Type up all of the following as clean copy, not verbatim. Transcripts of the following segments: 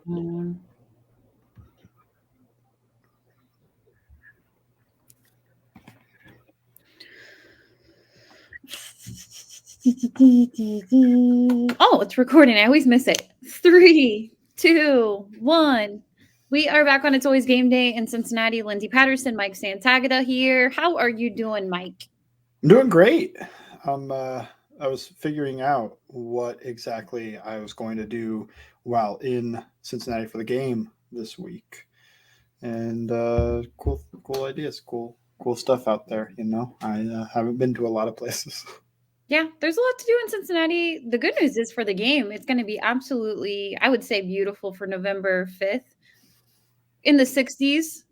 phone. Oh, it's recording. I always miss it. 3, 2, 1. We are back on It's Always Game Day in Cincinnati. Lindsay Patterson, Mike Santagata here. How are you doing, Mike? I'm doing great. I was figuring out what exactly I was going to do while in Cincinnati for the game this week, and cool ideas, cool stuff out there. I haven't been to a lot of places. Yeah, there's a lot to do in Cincinnati. The good news is for the game, it's going to be absolutely, I would say, beautiful for November 5th. In the 60s,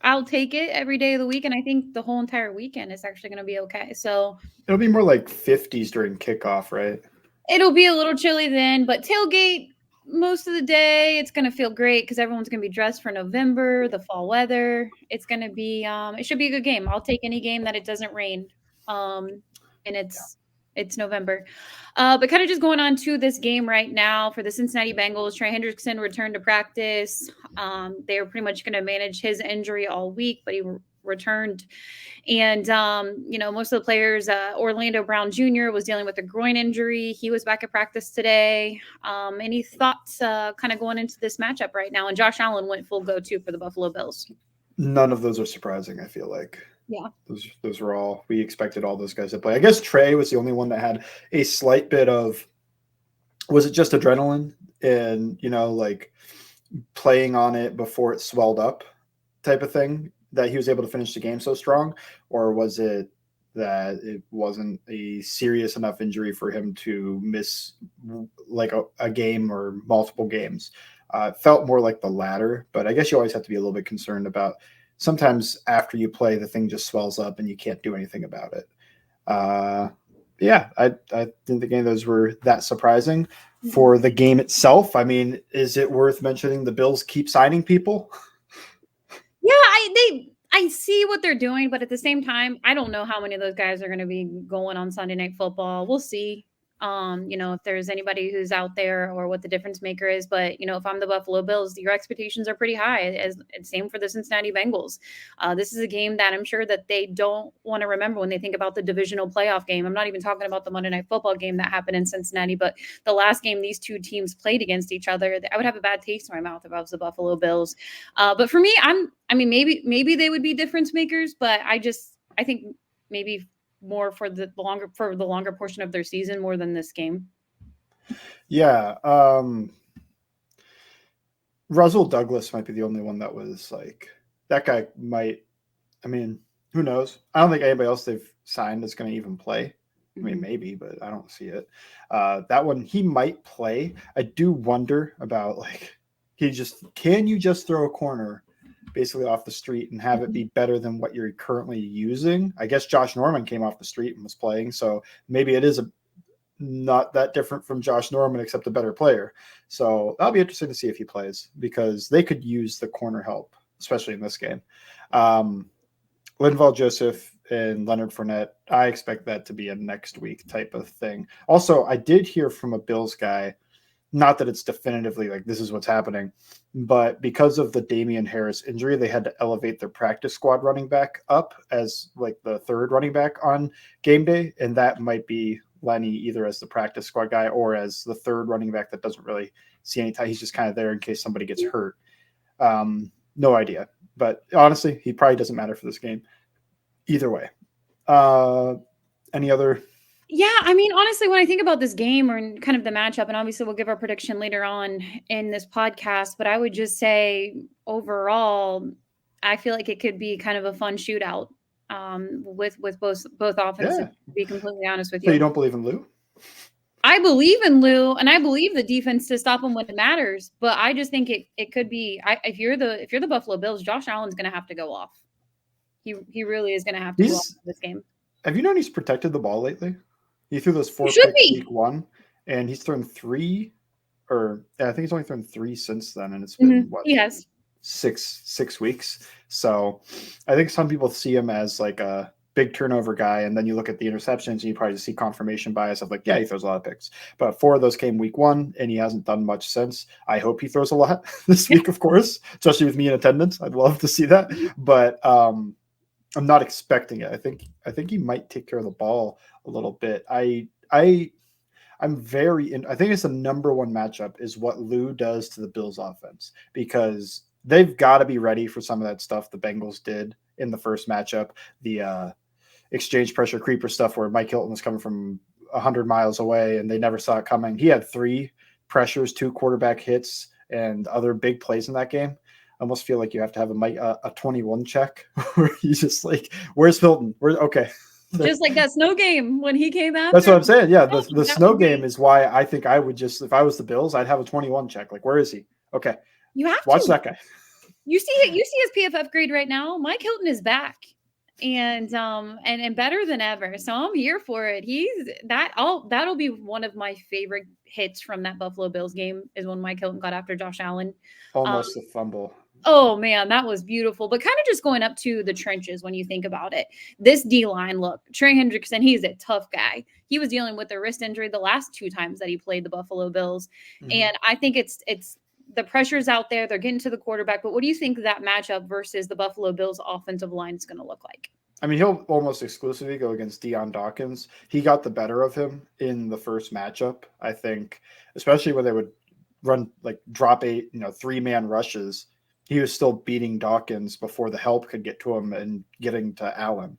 I'll take it every day of the week, and I think the whole entire weekend is actually going to be okay. So It'll be more like 50s during kickoff, right? it'll be a little chilly then, but tailgate most of the day. It's going to feel great because everyone's going to be dressed for November, the fall weather. It's going to be, it should be a good game. I'll take any game that it doesn't rain. And it's November. But kind of just going on to this game right now for the Cincinnati Bengals. Trey Hendrickson returned to practice. They were pretty much going to manage his injury all week, but he returned. And, most of the players, Orlando Brown Jr. was dealing with a groin injury. He was back at practice today. Any thoughts kind of going into this matchup right now? And Josh Allen went full go-to for the Buffalo Bills. None of those are surprising, I feel like. Yeah. Those were all, we expected all those guys to play. I guess Trey was the only one that had a slight bit of, was it just adrenaline and, like playing on it before it swelled up type of thing that he was able to finish the game so strong? Or was it that it wasn't a serious enough injury for him to miss like a game or multiple games? Felt more like the latter, but I guess you always have to be a little bit concerned about sometimes after you play, the thing just swells up and you can't do anything about it. I didn't think any of those were that surprising. For the game itself, I mean, is it worth mentioning the Bills keep signing people? Yeah, I see what they're doing, but at the same time, I don't know how many of those guys are going to be going on Sunday Night Football. We'll see. If there's anybody who's out there or what the difference maker is. But, if I'm the Buffalo Bills, your expectations are pretty high, as same for the Cincinnati Bengals. This is a game that I'm sure that they don't want to remember when they think about the divisional playoff game. I'm not even talking about the Monday Night Football game that happened in Cincinnati, but the last game these two teams played against each other, I would have a bad taste in my mouth if I was the Buffalo Bills. But for me, maybe they would be difference makers, but I think maybe more for the longer portion of their season more than this game. Yeah. Rasul Douglas might be the only one that was like, that guy might, I mean, who knows? I don't think anybody else they've signed is going to even play. I mean, maybe, but I don't see it. That one, he might play. I do wonder about, like, can you just throw a corner basically off the street and have it be better than what you're currently using? I guess Josh Norman came off the street and was playing, so maybe it is not that different from Josh Norman, except a better player. So that'll be interesting to see if he plays, because they could use the corner help, especially in this game. Linval Joseph and Leonard Fournette, I expect that to be a next week type of thing. Also, I did hear from a Bills guy, not that it's definitively like this is what's happening, but because of the Damian Harris injury, they had to elevate their practice squad running back up as like the third running back on game day. And that might be Lenny either as the practice squad guy or as the third running back that doesn't really see any time. He's just kind of there in case somebody gets hurt. No idea. But honestly, he probably doesn't matter for this game. Either way. Any other? Yeah, I mean, honestly, when I think about this game or kind of the matchup, and obviously we'll give our prediction later on in this podcast, but I would just say overall, I feel like it could be kind of a fun shootout with both offenses, to be completely honest with you. So you don't believe in Lou? I believe in Lou, and I believe the defense to stop him when it matters. But I just think it could be. If you're the Buffalo Bills, Josh Allen's going to have to go off. He really is going to have to go off this game. Have you known he's protected the ball lately? He threw those 4 picks week 1, and he's thrown 3, I think he's only thrown 3 since then, and it's been he has 6 weeks. So I think some people see him as like a big turnover guy, and then you look at the interceptions and you probably see confirmation bias of like, yeah, he throws a lot of picks. But 4 of those came week 1, and he hasn't done much since. I hope he throws a lot this week, of course, especially with me in attendance. I'd love to see that. But I'm not expecting it. I think he might take care of the ball a little bit. I'm I think it's the number one matchup is what Lou does to the Bills offense, because they've got to be ready for some of that stuff the Bengals did in the first matchup. The exchange pressure creeper stuff where Mike Hilton was coming from 100 miles away and they never saw it coming. He had 3 pressures, 2 quarterback hits, and other big plays in that game. I almost feel like you have to have a 21 check where he's just like, where's Hilton? Okay. Just like that snow game when he came after. That's what I'm saying. Yeah, the snow game is why I think I would just, if I was the Bills, I'd have a 21 check. Like, where is he? Okay. You have watch that guy. You see his PFF grade right now. Mike Hilton is back and better than ever. So I'm here for it. That'll be one of my favorite hits from that Buffalo Bills game is when Mike Hilton got after Josh Allen. Almost a fumble. Oh man, that was beautiful. But kind of just going up to the trenches when you think about it. This D-line, look, Trey Hendrickson, he's a tough guy. He was dealing with a wrist injury the last 2 times that he played the Buffalo Bills. Mm-hmm. And I think it's the pressure's out there. They're getting to the quarterback. But what do you think that matchup versus the Buffalo Bills offensive line is going to look like? I mean, he'll almost exclusively go against Deion Dawkins. He got the better of him in the first matchup, I think, especially when they would run like drop 8, 3-man rushes. He was still beating Dawkins before the help could get to him and getting to Allen.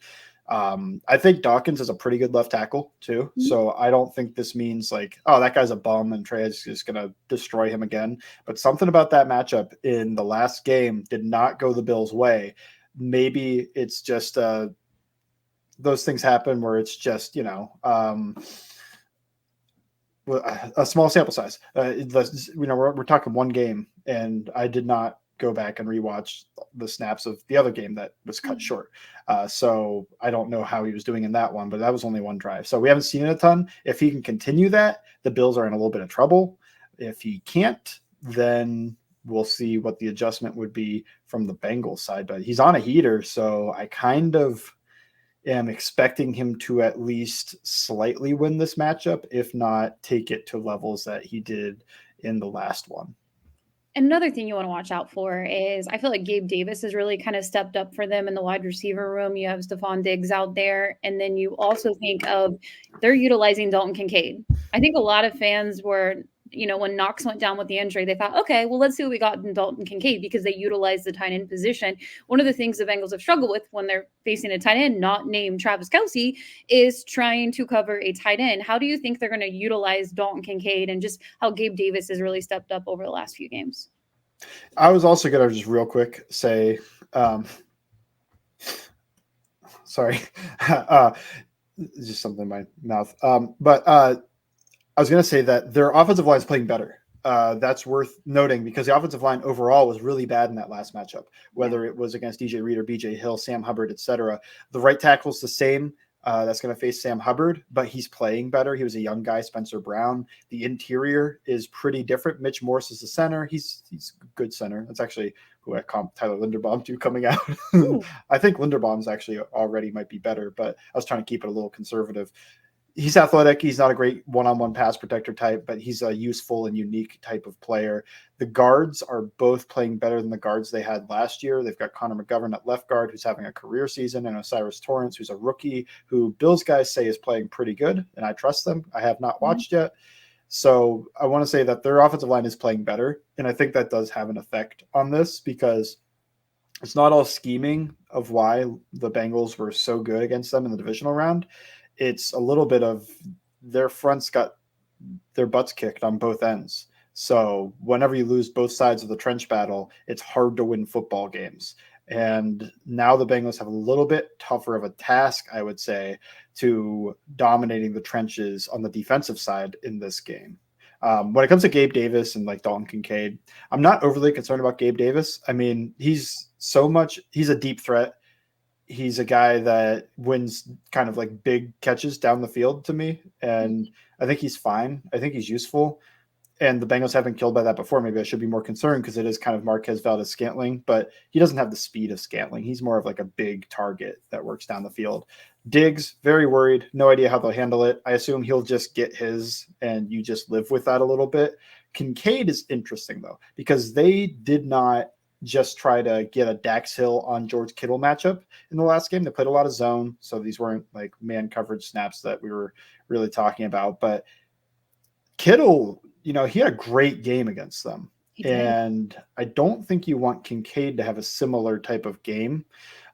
I think Dawkins is a pretty good left tackle too. Mm-hmm. So I don't think this means like, oh, that guy's a bum and Trey is just going to destroy him again. But something about that matchup in the last game did not go the Bills' way. Maybe it's just those things happen where it's just, a small sample size. We're talking one game, and I did not go back and rewatch the snaps of the other game that was cut short. So I don't know how he was doing in that one, but that was only one drive. So we haven't seen it a ton. If he can continue that, the Bills are in a little bit of trouble. If he can't, then we'll see what the adjustment would be from the Bengals side. But he's on a heater, so I kind of am expecting him to at least slightly win this matchup, if not take it to levels that he did in the last one. Another thing you want to watch out for is I feel like Gabe Davis has really kind of stepped up for them in the wide receiver room. You have Stephon Diggs out there. And then you also think of they're utilizing Dalton Kincaid. I think a lot of fans were, when Knox went down with the injury, they thought, okay, well, let's see what we got in Dalton Kincaid because they utilized the tight end position. One of the things the Bengals have struggled with when they're facing a tight end not named Travis Kelce is trying to cover a tight end. How do you think they're going to utilize Dalton Kincaid and just how Gabe Davis has really stepped up over the last few games? I was also going to just real quick say, sorry, just something in my mouth. But I was going to say that their offensive line is playing better. That's worth noting because the offensive line overall was really bad in that last matchup, whether it was against DJ Reader, BJ Hill, Sam Hubbard, etc. The right tackle is the same. That's going to face Sam Hubbard, but he's playing better. He was a young guy, Spencer Brown. The interior is pretty different. Mitch Morse is the center. He's a good center. That's actually who I comp Tyler Linderbaum to coming out. I think Linderbaum's actually already might be better, but I was trying to keep it a little conservative. He's athletic. He's not a great one-on-one pass protector type, but he's a useful and unique type of player. The guards are both playing better than the guards they had last year. They've got Connor McGovern at left guard, who's having a career season, and Osiris Torrance, who's a rookie, who Bills guys say is playing pretty good, and I trust them. I have not watched yet. So I want to say that their offensive line is playing better, and I think that does have an effect on this because it's not all scheming of why the Bengals were so good against them in the divisional round. It's a little bit of their fronts got their butts kicked on both ends. So whenever you lose both sides of the trench battle, it's hard to win football games. And now the Bengals have a little bit tougher of a task, I would say, to dominating the trenches on the defensive side in this game. When it comes to Gabe Davis and like Dalton Kincaid, I'm not overly concerned about Gabe Davis. I mean, he's a deep threat. He's a guy that wins kind of like big catches down the field to me. And I think he's fine. I think he's useful. and the Bengals have been killed by that before. Maybe I should be more concerned because it is kind of Marquez Valdez-Scantling, but he doesn't have the speed of Scantling. He's more of like a big target that works down the field. Diggs, very worried. No idea how they'll handle it. I assume he'll just get his and you just live with that a little bit. Kincaid is interesting, though, because they did not just try to get a Dax Hill on George Kittle matchup in the last game. They played a lot of zone, so these weren't like man coverage snaps that we were really talking about. But Kittle, he had a great game against them. And I don't think you want Kincaid to have a similar type of game.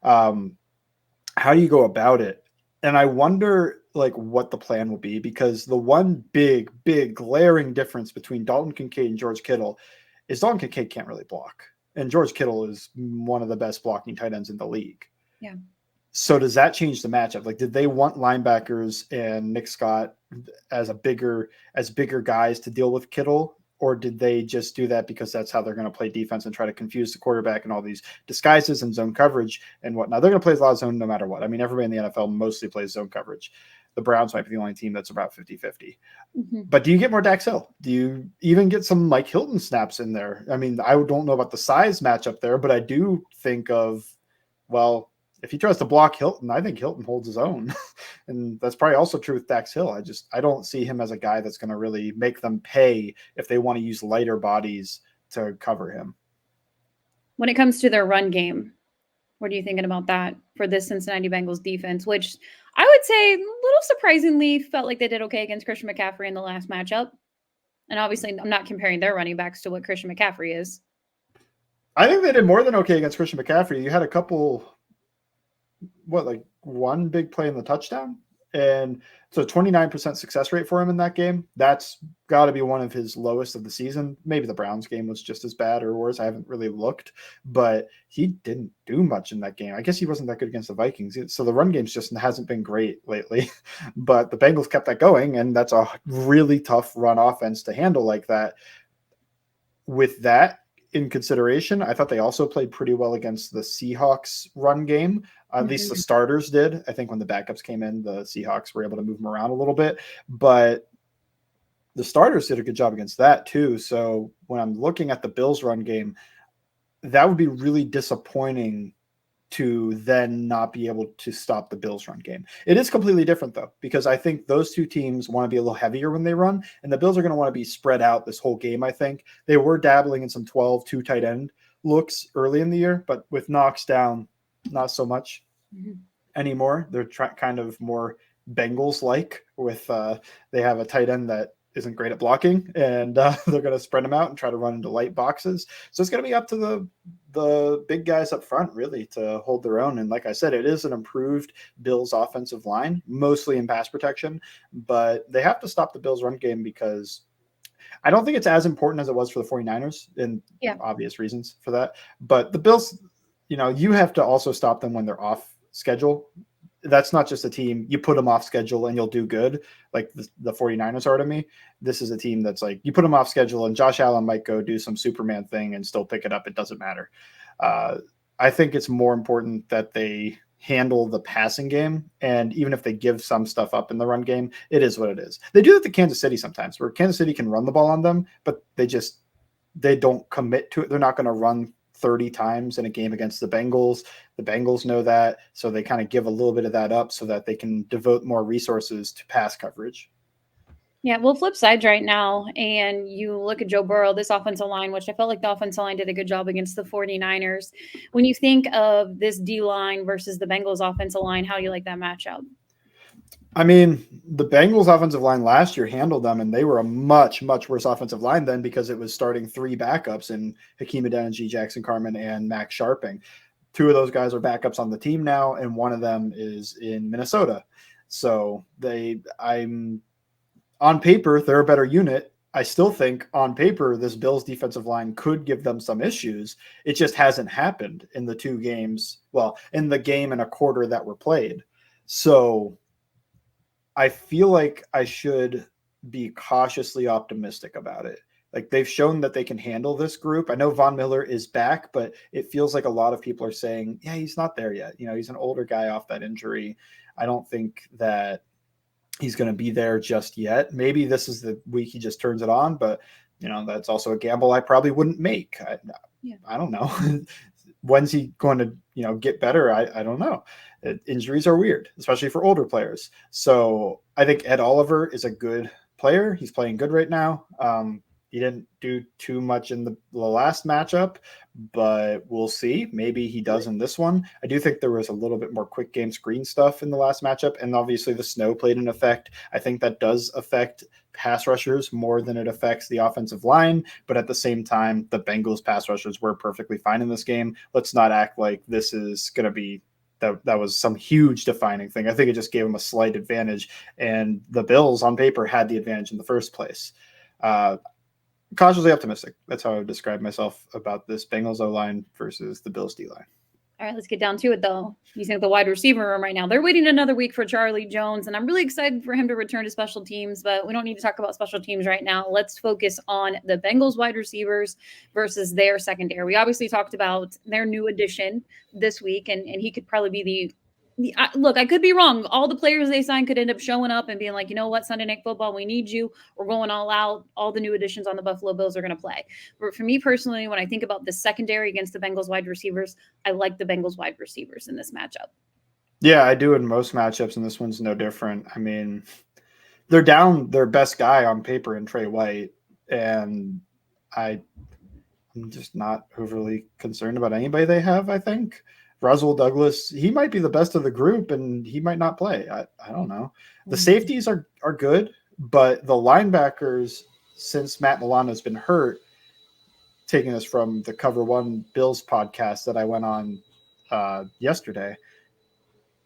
How do you go about it? And I wonder what the plan will be, because the one big glaring difference between Dalton Kincaid and George Kittle is Dalton Kincaid can't really block. And George Kittle is one of the best blocking tight ends in the league. Yeah. So does that change the matchup? Did they want linebackers and Nick Scott as bigger guys to deal with Kittle? Or did they just do that because that's how they're going to play defense and try to confuse the quarterback and all these disguises and zone coverage and whatnot? They're going to play a lot of zone no matter what. I mean, everybody in the NFL mostly plays zone coverage. The Browns might be the only team that's about 50-50. Mm-hmm. But do you get more Dax Hill? Do you even get some Mike Hilton snaps in there? I mean, I don't know about the size matchup there, but I do think of, if he tries to block Hilton, I think Hilton holds his own. And that's probably also true with Dax Hill. I don't see him as a guy that's going to really make them pay if they want to use lighter bodies to cover him. When it comes to their run game, what are you thinking about that for this Cincinnati Bengals defense, which I would say a little surprisingly felt like they did okay against Christian McCaffrey in the last matchup? And obviously, I'm not comparing their running backs to what Christian McCaffrey is. I think they did more than okay against Christian McCaffrey. You had a couple, one big play in the touchdown? And so 29% success rate for him in that game. That's got to be one of his lowest of the season. Maybe the Browns game was just as bad or worse. I haven't really looked, but he didn't do much in that game. I guess he wasn't that good against the Vikings. So the run games just hasn't been great lately, but the Bengals kept that going. And that's a really tough run offense to handle like that. With that in consideration, I thought they also played pretty well against the Seahawks run game. At least the starters did. I think when the backups came in, the Seahawks were able to move them around a little bit, but the starters did a good job against that too. So when I'm looking at the Bills run game, that would be really disappointing to then not be able to stop the Bills run game. It is completely different though, because I think those two teams want to be a little heavier when they run, and the Bills are going to want to be spread out this whole game. I think they were dabbling in some 12-2 tight end looks early in the year, but with Knox down, not so much anymore. They're kind of more Bengals-like with they have a tight end that isn't great at blocking, and they're going to spread them out and try to run into light boxes. So it's going to be up to the big guys up front really to hold their own. And like I said, it is an improved Bills offensive line, mostly in pass protection, but they have to stop the Bills run game, because I don't think it's as important as it was for the 49ers, and obvious reasons for that. But the Bills, you have to also stop them when they're off schedule. That's not just a team you put them off schedule and you'll do good, like the 49ers are to me. This is a team that's like, you put them off schedule and Josh Allen might go do some Superman thing and still pick it up. It doesn't matter. I think it's more important that they handle the passing game. And even if they give some stuff up in the run game, it is what it is. They do that to Kansas City sometimes, where Kansas City can run the ball on them, but they don't commit to it. They're not going to run 30 times in a game against the Bengals. The Bengals know that, so they kind of give a little bit of that up so that they can devote more resources to pass coverage. Yeah, well, flip sides right now, and you look at Joe Burrow, this offensive line, which I felt like the offensive line did a good job against the 49ers. When you think of this D-line versus the Bengals offensive line, how do you like that matchup? I mean, the Bengals offensive line last year handled them, and they were a much, much worse offensive line then, because it was starting three backups in Hakeem Adeniji, Jackson Carman, and Max Sharping. Two of those guys are backups on the team now, and one of them is in Minnesota. So I'm on paper, they're a better unit. I still think on paper, this Bills defensive line could give them some issues. It just hasn't happened in the two games. Well, in the game and a quarter that were played. So I feel like I should be cautiously optimistic about it. Like, they've shown that they can handle this group. I know Von Miller is back, but it feels like a lot of people are saying, yeah, he's not there yet. He's an older guy off that injury. I don't think that he's going to be there just yet. Maybe this is the week he just turns it on, but that's also a gamble I probably wouldn't make. I don't know. When's he going to, get better? I don't know. Injuries are weird, especially for older players. So I think Ed Oliver is a good player. He's playing good right now. He didn't do too much in the last matchup, but we'll see. Maybe he does in this one. I do think there was a little bit more quick game screen stuff in the last matchup, and obviously the snow played an effect. I think that does affect pass rushers more than it affects the offensive line, but at the same time, the Bengals pass rushers were perfectly fine in this game. Let's not act like this is going to be that was some huge defining thing. I think it just gave them a slight advantage, and the Bills on paper had the advantage in the first place. Cautiously optimistic. That's how I would describe myself about this Bengals O-line versus the Bills D-line. All right, let's get down to it, though. You think the wide receiver room right now, they're waiting another week for Charlie Jones, and I'm really excited for him to return to special teams, but we don't need to talk about special teams right now. Let's focus on the Bengals wide receivers versus their secondary. We obviously talked about their new addition this week, and he could probably be look, I could be wrong. All the players they signed could end up showing up and being like, you know what, Sunday Night Football, we need you. We're going all out. All the new additions on the Buffalo Bills are going to play. But for me personally, when I think about the secondary against the Bengals wide receivers, I like the Bengals wide receivers in this matchup. Yeah, I do in most matchups, and this one's no different. I mean, they're down their best guy on paper in Trey White, and I'm just not overly concerned about anybody they have, I think. Rasul Douglas, he might be the best of the group, and he might not play. I don't know. The safeties are good, but the linebackers, since Matt Milano's been hurt, taking us from the Cover One Bills podcast that I went on yesterday,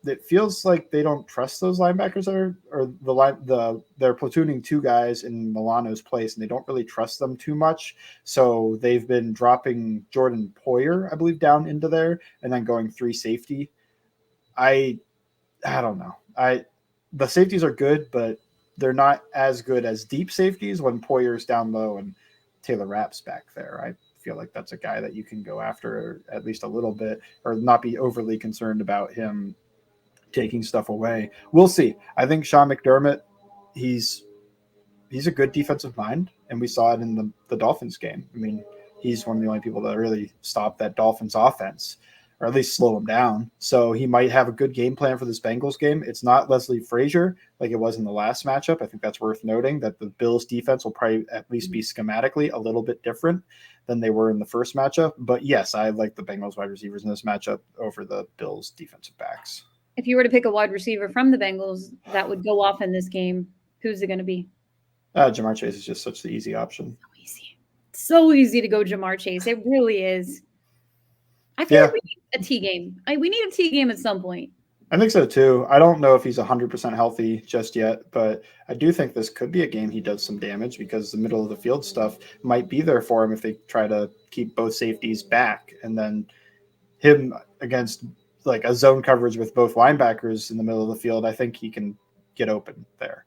it feels like they don't trust those linebackers they're platooning two guys in Milano's place, and they don't really trust them too much. So they've been dropping Jordan Poyer, I believe, down into there, and then going 3 safety. I don't know. The safeties are good, but they're not as good as deep safeties when Poyer's down low and Taylor Rapp's back there. I feel like that's a guy that you can go after at least a little bit, or not be overly concerned about him taking stuff away. We'll see. I think Sean McDermott, he's a good defensive mind, and we saw it in the Dolphins game. I mean, he's one of the only people that really stopped that Dolphins offense, or at least slow him down. So he might have a good game plan for this Bengals game. It's not Leslie Frazier like it was in the last matchup. I think that's worth noting, that the Bills defense will probably at least be schematically a little bit different than they were in the first matchup. But yes, I like the Bengals wide receivers in this matchup over the Bills defensive backs. If you were to pick a wide receiver from the Bengals that would go off in this game, who's it going to be? Jamar Chase is just such the easy option. So easy to go Jamar Chase. It really is. I feel like we need a T game. We need a T game at some point. I think so too. I don't know if he's 100% healthy just yet, but I do think this could be a game he does some damage, because the middle of the field stuff might be there for him if they try to keep both safeties back, and then him against like a zone coverage with both linebackers in the middle of the field. I think he can get open there,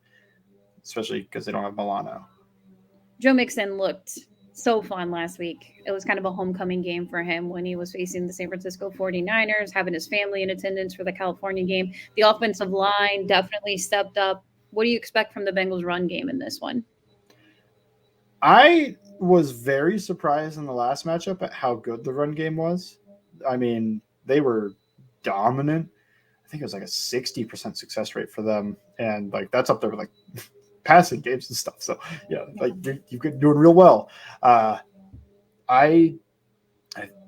especially because they don't have Milano. Joe Mixon looked so fun last week. It was kind of a homecoming game for him when he was facing the San Francisco 49ers, having his family in attendance for the California game. The offensive line definitely stepped up. What do you expect from the Bengals run game in this one? I was very surprised in the last matchup at how good the run game was. I mean, they were dominant. I think it was like a 60% success rate for them, and like that's up there with like passing games and stuff. So yeah, like you're doing real well. I'm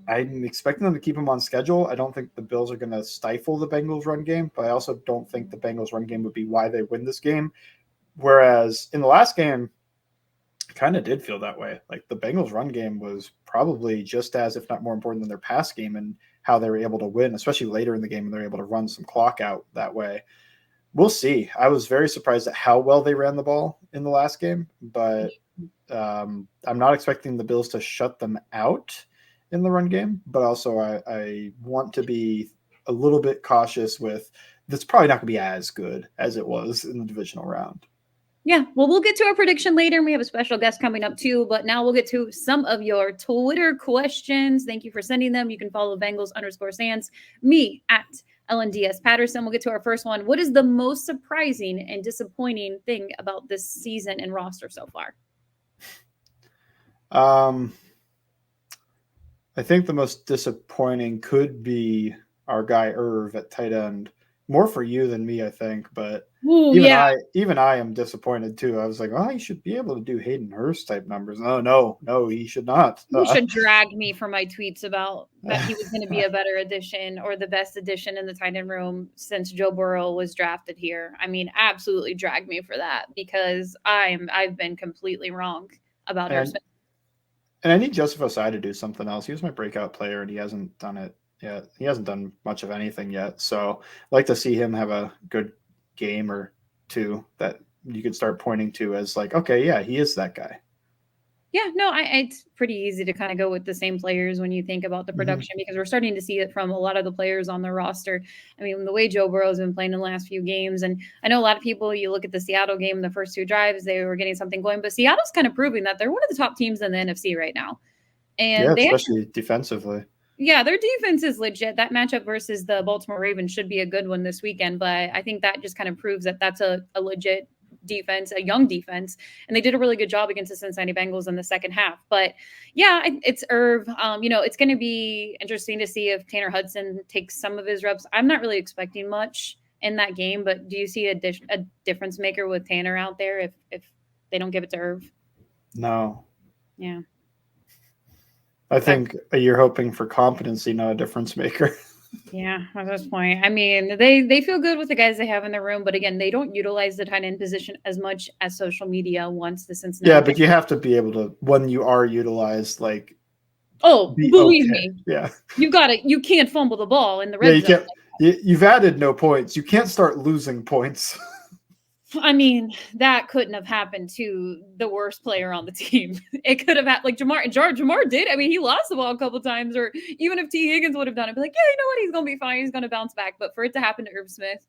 expecting them to keep them on schedule. I don't think the Bills are going to stifle the Bengals run game, but I also don't think the Bengals run game would be why they win this game. Whereas in the last game, it kind of did feel that way. Like the Bengals run game was probably just as, if not more important than their pass game, and how they were able to win, especially later in the game when they're able to run some clock out that way. We'll see. I was very surprised at how well they ran the ball in the last game, but I'm not expecting the Bills to shut them out in the run game. But also I want to be a little bit cautious with that's probably not going to be as good as it was in the divisional round. Yeah, well, we'll get to our prediction later, and we have a special guest coming up too. But now we'll get to some of your Twitter questions. Thank you for sending them. You can follow Bengals_Sands, me at LNDS Patterson. We'll get to our first one. What is the most surprising and disappointing thing about this season and roster so far? Um, I think the most disappointing could be our guy Irv at tight end. More for you than me, I think, but Ooh, yeah. even I am disappointed too. I was like, oh, he should be able to do Hayden Hurst type numbers. No, he should not. You should drag me for my tweets about that he was going to be a better addition or the best addition in the tight end room since Joe Burrow was drafted here. I mean, absolutely drag me for that because I've been completely wrong about Irv and Smith. and I need Joseph Osai to do something else. He was my breakout player, and he hasn't done it yet. He hasn't done much of anything yet. So I'd like to see him have a good game or two that you could start pointing to as like, okay, yeah, he is that guy. Yeah, no, it's pretty easy to kind of go with the same players when you think about the production because we're starting to see it from a lot of the players on the roster. I mean, the way Joe Burrow's been playing in the last few games, and I know a lot of people, you look at the Seattle game, the first two drives, they were getting something going, but Seattle's kind of proving that they're one of the top teams in the NFC right now. Yeah, And they especially defensively. yeah, their defense is legit. That matchup versus the Baltimore Ravens should be a good one this weekend, but I think that just kind of proves that that's a legit defense, a young defense, and they did a really good job against the Cincinnati Bengals in the second half. But yeah, it's Irv. It's going to be interesting to see if Tanner Hudson takes some of his reps. I'm not really expecting much in that game, but do you see a difference maker with Tanner out there if they don't give it to Irv? No. Yeah. I think you're hoping for competency, not a difference maker. Yeah, at this point. I mean, they feel good with the guys they have in their room, but again, they don't utilize the tight end position as much as social media wants the Cincinnati. Yeah, but you have to be able to, when you are utilized, like, believe okay. me. Yeah. You can't fumble the ball in the red you zone. You've added no points. You can't start losing points. I mean, that couldn't have happened to the worst player on the team. It could have had like Jamar did. I mean, he lost the ball a couple times, or even if T. Higgins would have done it, be like, yeah, you know what, he's gonna be fine. He's gonna bounce back. But for it to happen to Irv Smith,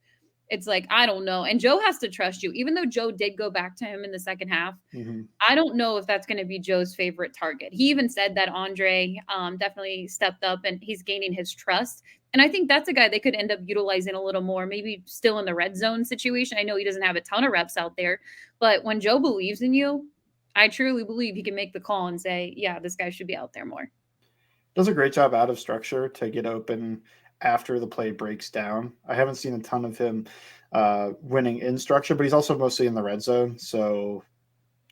it's like, I don't know. And Joe has to trust you, even though Joe did go back to him in the second half. Mm-hmm. I don't know if that's going to be Joe's favorite target. He even said that Andre definitely stepped up and he's gaining his trust. And I think that's a guy they could end up utilizing a little more, maybe still in the red zone situation. I know he doesn't have a ton of reps out there, but when Joe believes in you, I truly believe he can make the call and say, yeah, this guy should be out there more. Does a great job out of structure to get open after the play breaks down. I haven't seen a ton of him winning in structure, but he's also mostly in the red zone. So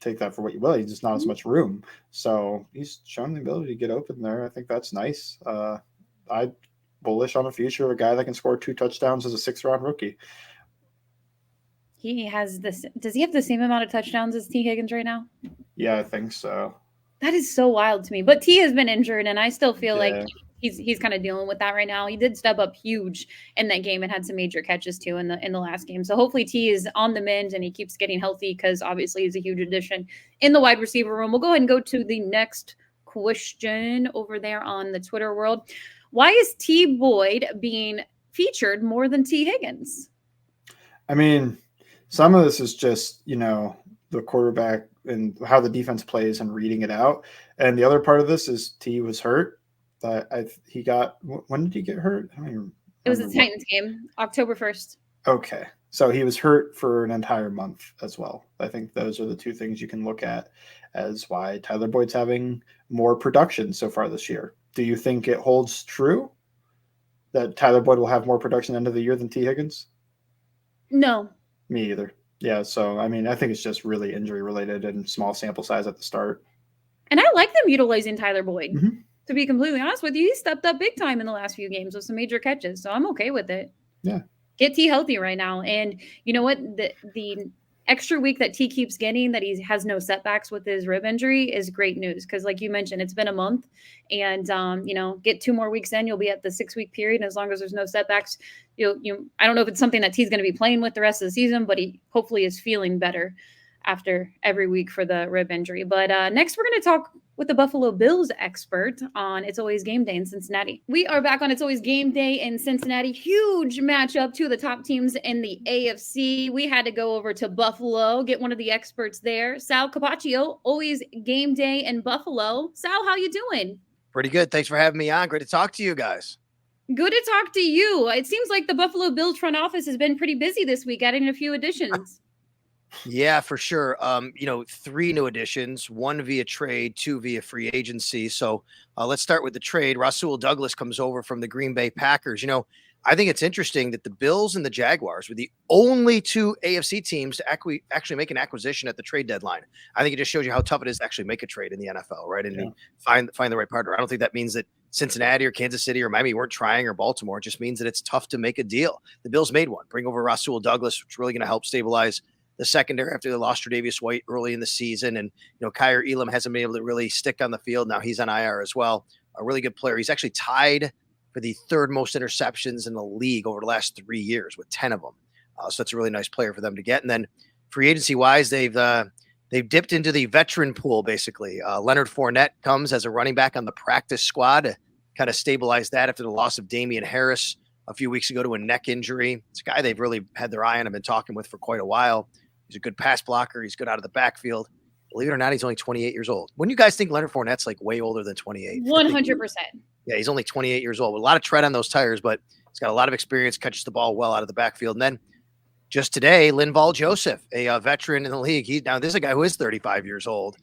take that for what you will. He's just not as much room. So he's shown the ability to get open there. I think that's nice. I bullish on the future of a guy that can score 2 touchdowns as a 6th-round rookie. He has this. Does he have the same amount of touchdowns as T. Higgins right now? Yeah, I think so. That is so wild to me. But T has been injured, and I still feel like he's kind of dealing with that right now. He did step up huge in that game and had some major catches too in the last game. So hopefully T is on the mend and he keeps getting healthy because obviously he's a huge addition in the wide receiver room. We'll go ahead and go to the next question over there on the Twitter world. Why is T Boyd being featured more than T Higgins? I mean, some of this is just, the quarterback and how the defense plays and reading it out. And the other part of this is T was hurt. He got, when did he get hurt? I don't even remember. It was the Titans game, October 1st. Okay. So he was hurt for an entire month as well. I think those are the two things you can look at as why Tyler Boyd's having more production so far this year. Do you think it holds true that Tyler Boyd will have more production end of the year than T Higgins? No. Me either. Yeah, so, I mean, I think it's just really injury-related and small sample size at the start. And I like them utilizing Tyler Boyd. Mm-hmm. To be completely honest with you, he stepped up big time in the last few games with some major catches, so I'm okay with it. Yeah. Get T healthy right now. And you know what? The extra week that T keeps getting, that he has no setbacks with his rib injury, is great news. Because like you mentioned, it's been a month. And, get 2 more weeks in, you'll be at the 6-week period. And as long as there's no setbacks, I don't know if it's something that T's going to be playing with the rest of the season, but he hopefully is feeling better after every week for the rib injury. But next, we're going to talk with the Buffalo Bills expert on It's Always Game Day in Cincinnati. We are back on It's Always Game Day in Cincinnati. Huge matchup, 2 of the top teams in the AFC. We had to go over to Buffalo, get one of the experts there. Sal Capaccio, Always Game Day in Buffalo. Sal, how you doing? Pretty good. Thanks for having me on. Great to talk to you guys. Good to talk to you. It seems like the Buffalo Bills front office has been pretty busy this week, adding a few additions. Yeah, for sure. 3 new additions, 1 via trade, 2 via free agency. So let's start with the trade. Rasul Douglas comes over from the Green Bay Packers. I think it's interesting that the Bills and the Jaguars were the only 2 AFC teams to actually make an acquisition at the trade deadline. I think it just shows you how tough it is to actually make a trade in the NFL, right? And find the right partner. I don't think that means that Cincinnati or Kansas City or Miami weren't trying, or Baltimore. It just means that it's tough to make a deal. The Bills made one. Bring over Rasul Douglas, which is really going to help stabilize the secondary after they lost Tre'Davious White early in the season. And, Kyer Elam hasn't been able to really stick on the field. Now he's on IR as well. A really good player. He's actually tied for the 3rd most interceptions in the league over the last 3 years with 10 of them. So that's a really nice player for them to get. And then free agency wise, they've dipped into the veteran pool, basically. Leonard Fournette comes as a running back on the practice squad to kind of stabilize that after the loss of Damian Harris a few weeks ago to a neck injury. It's a guy they've really had their eye on and been talking with for quite a while. He's a good pass blocker. He's good out of the backfield. Believe it or not, he's only 28 years old. When you guys think Leonard Fournette's like way older than 28? 100%. Yeah, he's only 28 years old with a lot of tread on those tires, but he's got a lot of experience, catches the ball well out of the backfield. And then just today, Linval Joseph, a veteran in the league. This is a guy who is 35 years old,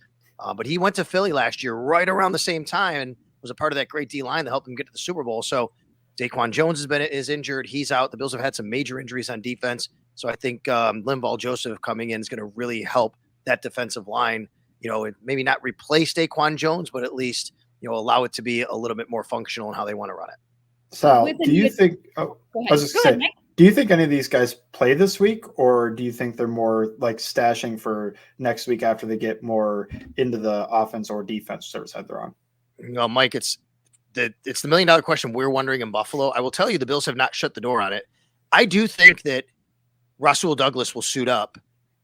but he went to Philly last year right around the same time and was a part of that great D-line that helped him get to the Super Bowl. So Daquan Jones is injured. He's out. The Bills have had some major injuries on defense. So I think Linval Joseph coming in is going to really help that defensive line, maybe not replace Daquan Jones, but at least, allow it to be a little bit more functional in how they want to run it. Sal, do you think, I was just going to say, do you think any of these guys play this week, or do you think they're more like stashing for next week after they get more into the offense or defense, whichever side they're on? Mike, it's the $1 million question we're wondering in Buffalo. I will tell you the Bills have not shut the door on it. I do think that Rasul Douglas will suit up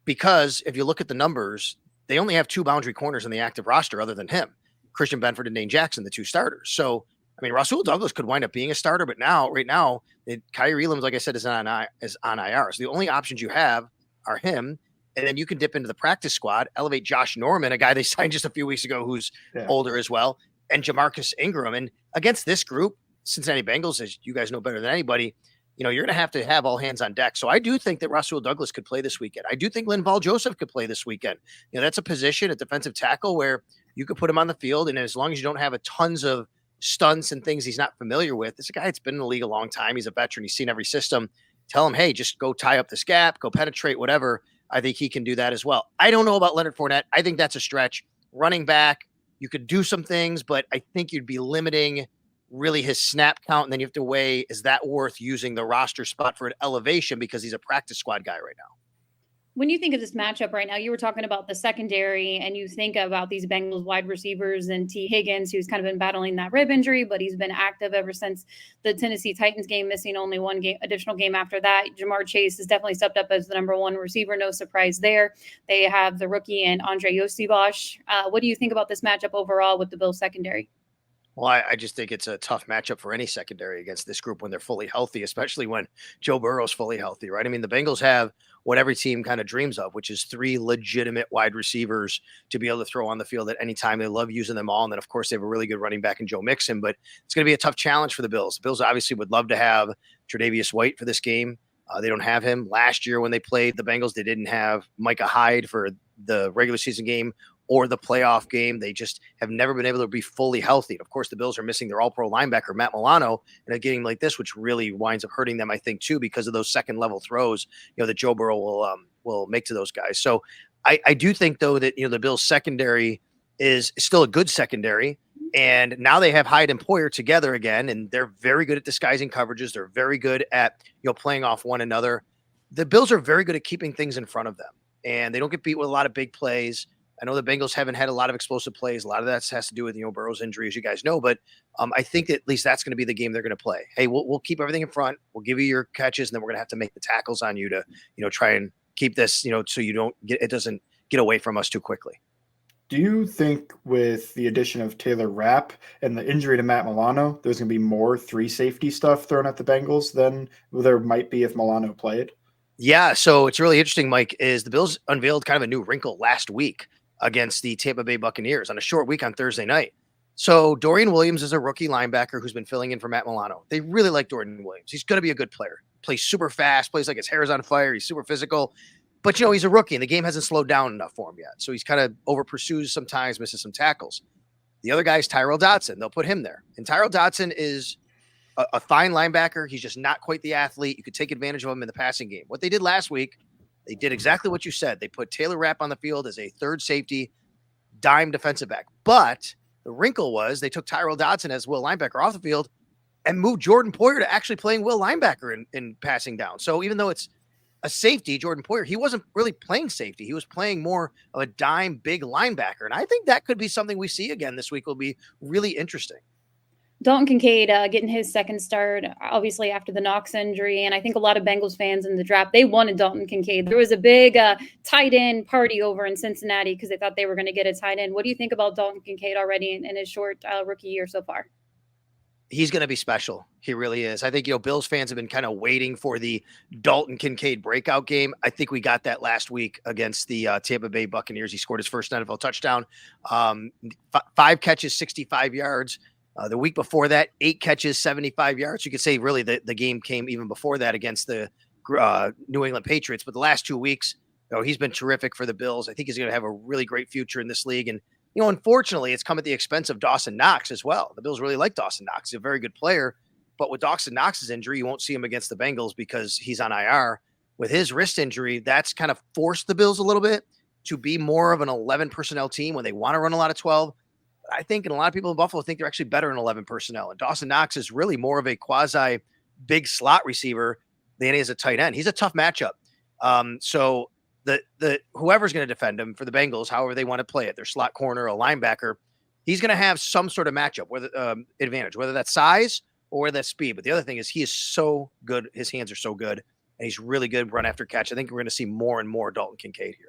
because if you look at the numbers, they only have 2 boundary corners in the active roster other than him, Christian Benford and Dane Jackson, the 2 starters. So, Rasul Douglas could wind up being a starter, but right now, Kyer Elam, like I said, is on IR. So the only options you have are him, and then you can dip into the practice squad, elevate Josh Norman, a guy they signed just a few weeks ago who's older as well, and Jamarcus Ingram. And against this group, Cincinnati Bengals, as you guys know better than anybody, you're going to have all hands on deck. So I do think that Rasul Douglas could play this weekend. I do think Linval Joseph could play this weekend. That's a position at defensive tackle where you could put him on the field. And as long as you don't have a tons of stunts and things he's not familiar with, this is a guy that's been in the league a long time. He's a veteran. He's seen every system. Tell him, hey, just go tie up this gap, go penetrate, whatever. I think he can do that as well. I don't know about Leonard Fournette. I think that's a stretch. Running back, you could do some things, but I think you'd be limiting really his snap count, and then you have to weigh, is that worth using the roster spot for an elevation because he's a practice squad guy right now? When you think of this matchup right now, you were talking about the secondary, and you think about these Bengals wide receivers and T. Higgins, who's kind of been battling that rib injury, but he's been active ever since the Tennessee Titans game, missing only 1 additional game after that. Jamar Chase has definitely stepped up as the number 1 receiver. No surprise there. They have the rookie and Andre Yosibosh. What do you think about this matchup overall with the Bills secondary? Well, I just think it's a tough matchup for any secondary against this group when they're fully healthy, especially when Joe Burrow's fully healthy, right? The Bengals have what every team kind of dreams of, which is 3 legitimate wide receivers to be able to throw on the field at any time. They love using them all. And then, of course, they have a really good running back in Joe Mixon, but it's going to be a tough challenge for the Bills. The Bills obviously would love to have Tre'Davious White for this game. They don't have him. Last year when they played the Bengals, they didn't have Micah Hyde for the regular season game or the playoff game. They just have never been able to be fully healthy. And of course, the Bills are missing their all-pro linebacker, Matt Milano, in a game like this, which really winds up hurting them, I think, too, because of those second-level throws, that Joe Burrow will make to those guys. So I do think, though, that, the Bills' secondary is still a good secondary. And now they have Hyde and Poyer together again, and they're very good at disguising coverages. They're very good at, playing off one another. The Bills are very good at keeping things in front of them, and they don't get beat with a lot of big plays. I know the Bengals haven't had a lot of explosive plays. A lot of that has to do with, Burrow's injury, as you guys know. But I think that at least that's going to be the game they're going to play. Hey, we'll keep everything in front. We'll give you your catches, and then we're going to have to make the tackles on you to, try and keep this, so it doesn't get away from us too quickly. Do you think with the addition of Taylor Rapp and the injury to Matt Milano, there's going to be more 3 safety stuff thrown at the Bengals than there might be if Milano played? Yeah, so it's really interesting, Mike, is the Bills unveiled kind of a new wrinkle last week against the Tampa Bay Buccaneers on a short week on Thursday night. So Dorian Williams is a rookie linebacker who's been filling in for Matt Milano. They really like Dorian Williams. He's going to be a good player. Plays super fast, plays like his hair is on fire. He's super physical. But, he's a rookie and the game hasn't slowed down enough for him yet. So he's kind of over pursues sometimes, misses some tackles. The other guy is Tyrell Dodson. They'll put him there. And Tyrell Dodson is a fine linebacker. He's just not quite the athlete. You could take advantage of him in the passing game. What they did last week, they did exactly what you said. They put Taylor Rapp on the field as a third safety, dime defensive back. But the wrinkle was they took Tyrell Dodson as will linebacker off the field and moved Jordan Poyer to actually playing will linebacker in passing down. So even though it's a safety, Jordan Poyer, he wasn't really playing safety. He was playing more of a dime big linebacker. And I think that could be something we see again this week will be really interesting. Dalton Kincaid getting his second start, obviously after the Knox injury. And I think a lot of Bengals fans in the draft, they wanted Dalton Kincaid. There was a big tight end party over in Cincinnati because they thought they were going to get a tight end. What do you think about Dalton Kincaid already in his short rookie year so far? He's going to be special. He really is. I think, Bills fans have been kind of waiting for the Dalton Kincaid breakout game. I think we got that last week against the Tampa Bay Buccaneers. He scored his first NFL touchdown, 5 catches, 65 yards. The week before that, 8 catches, 75 yards. You could say really the game came even before that against the New England Patriots. But the last 2 weeks, he's been terrific for the Bills. I think he's going to have a really great future in this league. And, unfortunately, it's come at the expense of Dawson Knox as well. The Bills really like Dawson Knox. He's a very good player. But with Dawson Knox's injury, you won't see him against the Bengals because he's on IR. With his wrist injury, that's kind of forced the Bills a little bit to be more of an 11 personnel team when they want to run a lot of 12. I think, and a lot of people in Buffalo think they're actually better in 11 personnel. And Dawson Knox is really more of a quasi big slot receiver than he is a tight end. He's a tough matchup. So the whoever's going to defend him for the Bengals, however they want to play it, their slot corner, a linebacker, he's going to have some sort of matchup, whether advantage, whether that's size or whether that's speed. But the other thing is he is so good. His hands are so good, and he's really good run after catch. I think we're going to see more and more Dalton Kincaid here.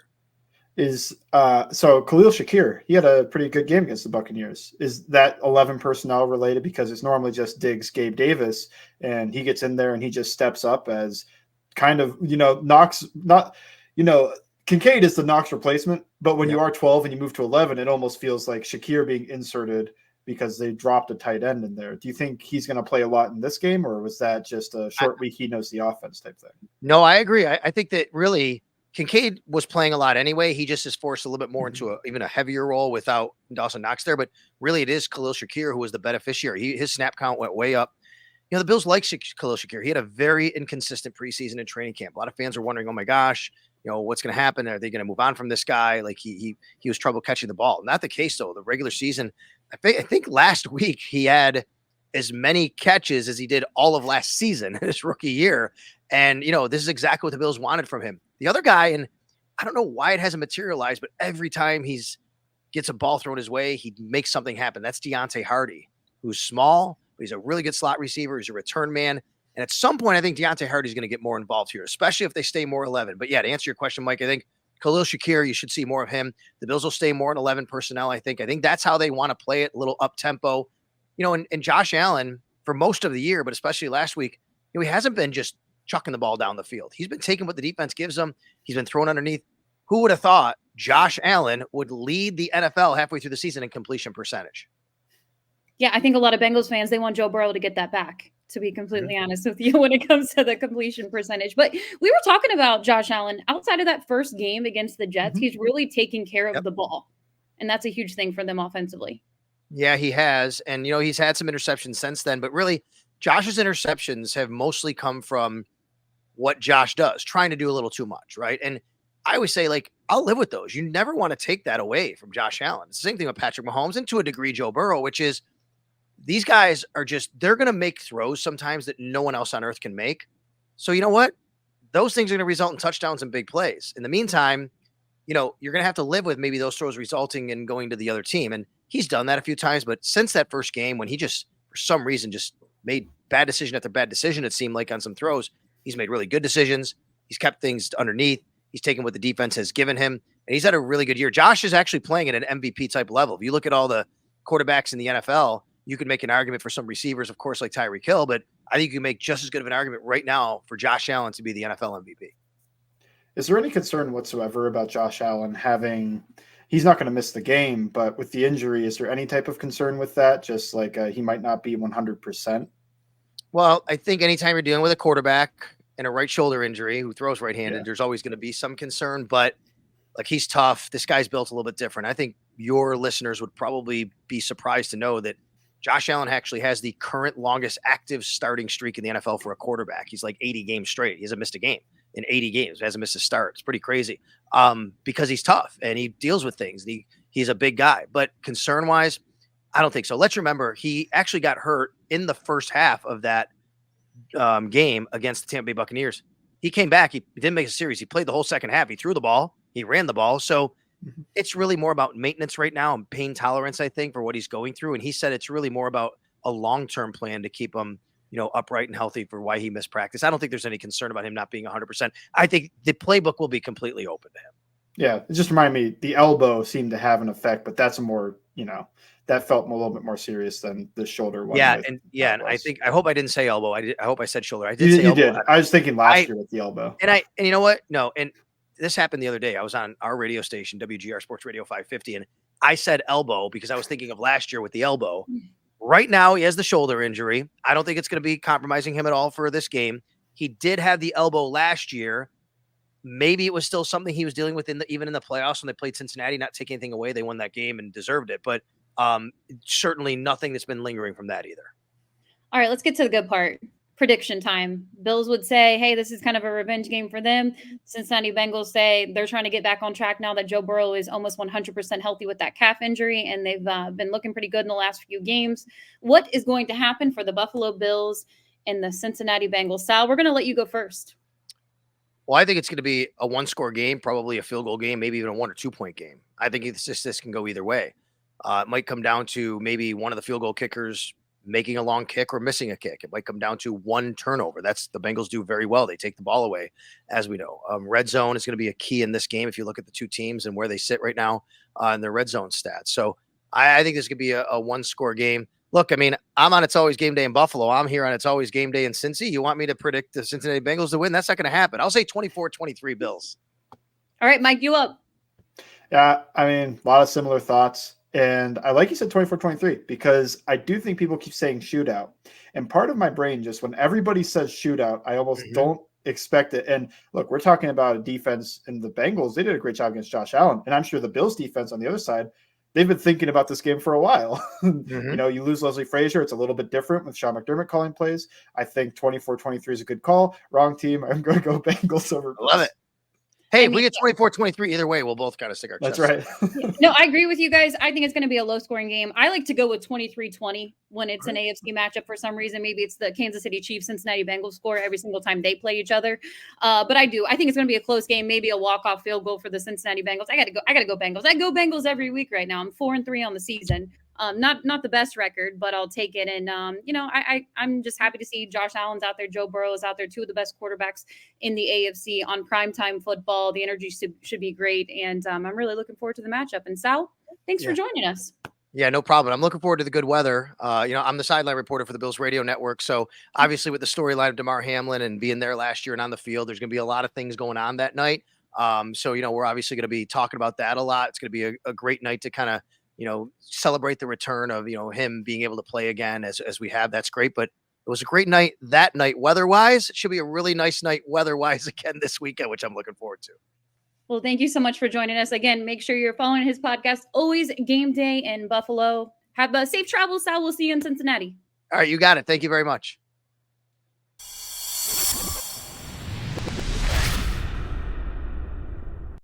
So Khalil Shakir, he had a pretty good game against the Buccaneers. Is that 11 personnel related? Because it's normally just Diggs, Gabe Davis, and he gets in there and he just steps up as kind of, Knox, Kincaid is the Knox replacement, but when you are 12 and you move to 11, it almost feels like Shakir being inserted because they dropped a tight end in there. Do you think he's going to play a lot in this game, or was that just a short week, he knows the offense type thing? No, I agree. I think that really Kincaid was playing a lot anyway. He just is forced a little bit more into even a heavier role without Dawson Knox there. But really, it is Khalil Shakir who was the beneficiary. His snap count went way up. The Bills like Khalil Shakir. He had a very inconsistent preseason and training camp. A lot of fans are wondering, oh my gosh, what's going to happen? Are they going to move on from this guy? Like he was trouble catching the ball. Not the case though. The regular season, I think last week he had as many catches as he did all of last season in his rookie year. And, this is exactly what the Bills wanted from him. The other guy, and I don't know why it hasn't materialized, but every time gets a ball thrown his way, he makes something happen. That's Deontay Hardy, who's small, but he's a really good slot receiver. He's a return man. And at some point, I think Deontay Hardy is going to get more involved here, especially if they stay more 11. But yeah, to answer your question, Mike, I think Khalil Shakir, you should see more of him. The Bills will stay more in 11 personnel, I think. I think that's how they want to play it, a little up-tempo. And Josh Allen, for most of the year, but especially last week, he hasn't been just chucking the ball down the field. He's been taking what the defense gives him. He's been thrown underneath. Who would have thought Josh Allen would lead the NFL halfway through the season in completion percentage? Yeah, I think a lot of Bengals fans, they want Joe Burrow to get that back, to be completely honest with you, when it comes to the completion percentage. But we were talking about Josh Allen. Outside of that first game against the Jets, he's really taking care of the ball. And that's a huge thing for them offensively. Yeah, he has. And, he's had some interceptions since then. But really, Josh's interceptions have mostly come from what Josh does, trying to do a little too much, right? And I always say, I'll live with those. You never want to take that away from Josh Allen. It's the same thing with Patrick Mahomes and to a degree Joe Burrow, which is these guys are they're going to make throws sometimes that no one else on earth can make. So you know what? Those things are going to result in touchdowns and big plays. In the meantime, you're going to have to live with maybe those throws resulting in going to the other team. And he's done that a few times, but since that first game when he just, for some reason, just made bad decision after bad decision, it seemed like on some throws, he's made really good decisions. He's kept things underneath. He's taken what the defense has given him, and he's had a really good year. Josh is actually playing at an MVP type level. If you look at all the quarterbacks in the NFL, you could make an argument for some receivers, of course, like Tyreek Hill, but I think you can make just as good of an argument right now for Josh Allen to be the NFL MVP. Is there any concern whatsoever about Josh Allen he's not going to miss the game, but with the injury, is there any type of concern with that? Just like he might not be 100%? Well, I think anytime you're dealing with a quarterback and a right shoulder injury who throws right-handed, there's always going to be some concern, but like he's tough. This guy's built a little bit different. I think your listeners would probably be surprised to know that Josh Allen actually has the current longest active starting streak in the NFL for a quarterback. He's like 80 games straight. He hasn't missed a game in 80 games. He hasn't missed a start. It's pretty crazy because he's tough and he deals with things. He's a big guy, but concern-wise, I don't think so. Let's remember, he actually got hurt in the first half of that game against the Tampa Bay Buccaneers. He came back. He didn't make a series. He played the whole second half. He threw the ball. He ran the ball. So it's really more about maintenance right now and pain tolerance, I think, for what he's going through. And he said it's really more about a long-term plan to keep him, upright and healthy for why he missed practice. I don't think there's any concern about him not being 100%. I think the playbook will be completely open to him. Yeah, it just reminded me, the elbow seemed to have an effect, but that's a more, that felt a little bit more serious than the shoulder one. Yeah, and I hope I didn't say elbow. I hope I said shoulder. I did say you elbow. Did. I was thinking last year with the elbow. And you know what? No, and this happened the other day. I was on our radio station, WGR Sports Radio 550, and I said elbow because I was thinking of last year with the elbow. Right now, he has the shoulder injury. I don't think it's going to be compromising him at all for this game. He did have the elbow last year. Maybe it was still something he was dealing with even in the playoffs when they played Cincinnati, not taking anything away. They won that game and deserved it, but certainly nothing that's been lingering from that either. All right, let's get to the good part. Prediction time. Bills would say, hey, this is kind of a revenge game for them. Cincinnati Bengals say they're trying to get back on track now that Joe Burrow is almost 100% healthy with that calf injury, and they've been looking pretty good in the last few games. What is going to happen for the Buffalo Bills and the Cincinnati Bengals? Sal, we're going to let you go first. Well, I think it's going to be a one-score game, probably a field goal game, maybe even a 1 or 2 point game. I think this can go either way. It might come down to maybe one of the field goal kickers making a long kick or missing a kick. It might come down to one turnover. That's the Bengals do very well. They take the ball away, as we know. Red zone is going to be a key in this game if you look at the two teams and where they sit right now in their red zone stats. So I think this could be a one-score game. Look, I mean, I'm on It's Always Game Day in Buffalo. I'm here on It's Always Game Day in Cincy. You want me to predict the Cincinnati Bengals to win? That's not going to happen. I'll say 24-23 Bills. All right, Mike, you up. Yeah, I mean, a lot of similar thoughts. And I like you said 24-23 because I do think people keep saying shootout. And part of my brain, just when everybody says shootout, I almost don't expect it. And look, we're talking about a defense, and the Bengals, they did a great job against Josh Allen. And I'm sure the Bills defense on the other side, they've been thinking about this game for a while. You lose Leslie Frazier. It's a little bit different with Sean McDermott calling plays. I think 24-23 is a good call. Wrong team. I'm going to go Bengals over Bills. I love it. Hey, if we get 24-23 either way, we'll both kind of stick our chests. That's right. No, I agree with you guys. I think it's going to be a low-scoring game. I like to go with 23-20 when it's an AFC matchup for some reason. Maybe it's the Kansas City Chiefs, Cincinnati Bengals score every single time they play each other. But I think it's going to be a close game, maybe a walk-off field goal for the Cincinnati Bengals. I got to go Bengals. I go Bengals every week right now. I'm 4-3 on the season. Not the best record, but I'll take it. And, I'm just happy to see Josh Allen's out there. Joe Burrow is out there, two of the best quarterbacks in the AFC on primetime football. The energy should be great. And I'm really looking forward to the matchup. And Sal, thanks for joining us. Yeah, no problem. I'm looking forward to the good weather. I'm the sideline reporter for the Bills radio network. So obviously with the storyline of DeMar Hamlin and being there last year and on the field, there's going to be a lot of things going on that night. We're obviously going to be talking about that a lot. It's going to be a great night to kind of, celebrate the return of, him being able to play again as we have. That's great. But it was a great night that night weather-wise. It should be a really nice night weather-wise again this weekend, which I'm looking forward to. Well, thank you so much for joining us. Again, make sure you're following his podcast, Always Game Day in Buffalo. Have a safe travels, Sal. We'll see you in Cincinnati. All right, you got it. Thank you very much.